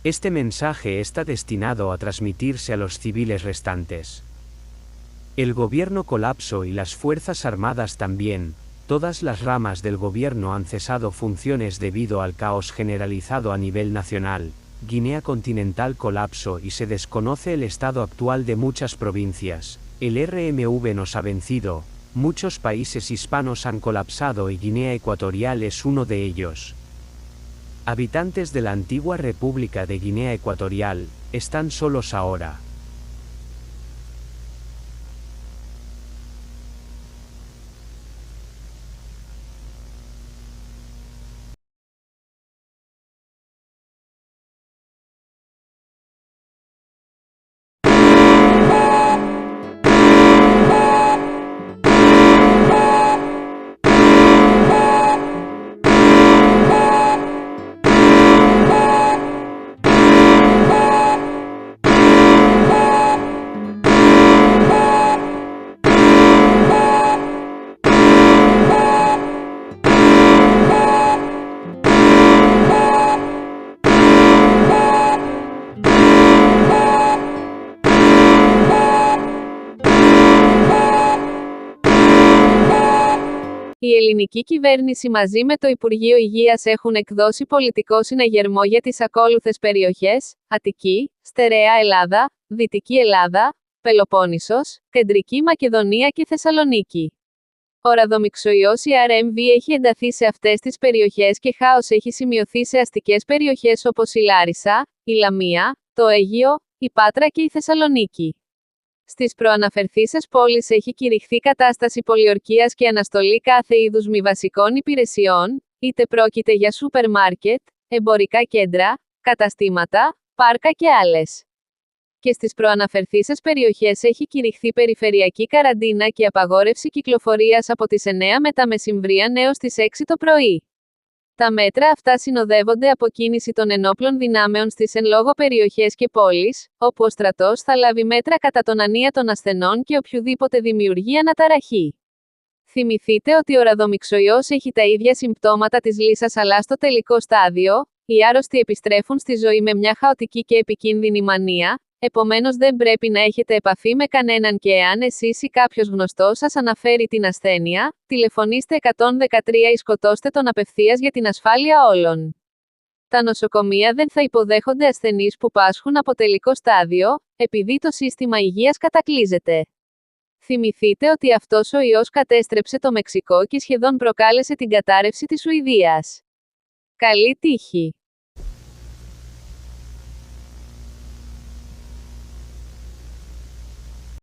Este mensaje está destinado a transmitirse a los civiles restantes. El gobierno colapsó y las Fuerzas Armadas también. Todas las ramas del gobierno han cesado funciones debido al caos generalizado a nivel nacional. Guinea continental colapsó y se desconoce el estado actual de muchas provincias. El RMV nos ha vencido. Muchos países hispanos han colapsado y Guinea Ecuatorial es uno de ellos. Habitantes de la antigua República de Guinea Ecuatorial, están solos ahora. Η ελληνική κυβέρνηση μαζί με το Υπουργείο Υγείας έχουν εκδώσει πολιτικό συναγερμό για τις ακόλουθες περιοχές: Αττική, Στερεά Ελλάδα, Δυτική Ελλάδα, Πελοπόννησος, Κεντρική Μακεδονία και Θεσσαλονίκη. Ο ραδομυξοϊός RMV έχει ενταθεί σε αυτές τις περιοχές και χάος έχει σημειωθεί σε αστικές περιοχές όπως η Λάρισα, η Λαμία, το Αίγυο, η Πάτρα και η Θεσσαλονίκη. Στις προαναφερθήσεις πόλεις έχει κηρυχθεί κατάσταση πολιορκίας και αναστολή κάθε είδους μη βασικών υπηρεσιών, είτε πρόκειται για σούπερ μάρκετ, εμπορικά κέντρα, καταστήματα, πάρκα και άλλες. Και στις προαναφερθήσεις περιοχές έχει κηρυχθεί περιφερειακή καραντίνα και απαγόρευση κυκλοφορίας από τις 9 μετά μεσημβρίαν έως τις 6 το πρωί. Τα μέτρα αυτά συνοδεύονται από κίνηση των ενόπλων δυνάμεων στις εν λόγω περιοχές και πόλεις, όπου ο στρατός θα λάβει μέτρα κατά τον ανία των ασθενών και οποιοδήποτε δημιουργεί αναταραχή. Θυμηθείτε ότι ο ραδομυξοϊός έχει τα ίδια συμπτώματα της λύσας αλλά στο τελικό στάδιο, οι άρρωστοι επιστρέφουν στη ζωή με μια χαοτική και επικίνδυνη μανία, επομένως δεν πρέπει να έχετε επαφή με κανέναν και εάν εσείς ή κάποιος γνωστός σας αναφέρει την ασθένεια, τηλεφωνήστε 113 ή σκοτώστε τον απευθείας για την ασφάλεια όλων. Τα νοσοκομεία δεν θα υποδέχονται ασθενείς που πάσχουν από τελικό στάδιο, επειδή το σύστημα υγείας κατακλείζεται. Θυμηθείτε ότι αυτός ο ιός κατέστρεψε το Μεξικό και σχεδόν προκάλεσε την κατάρρευση της Σουηδίας. Καλή τύχη!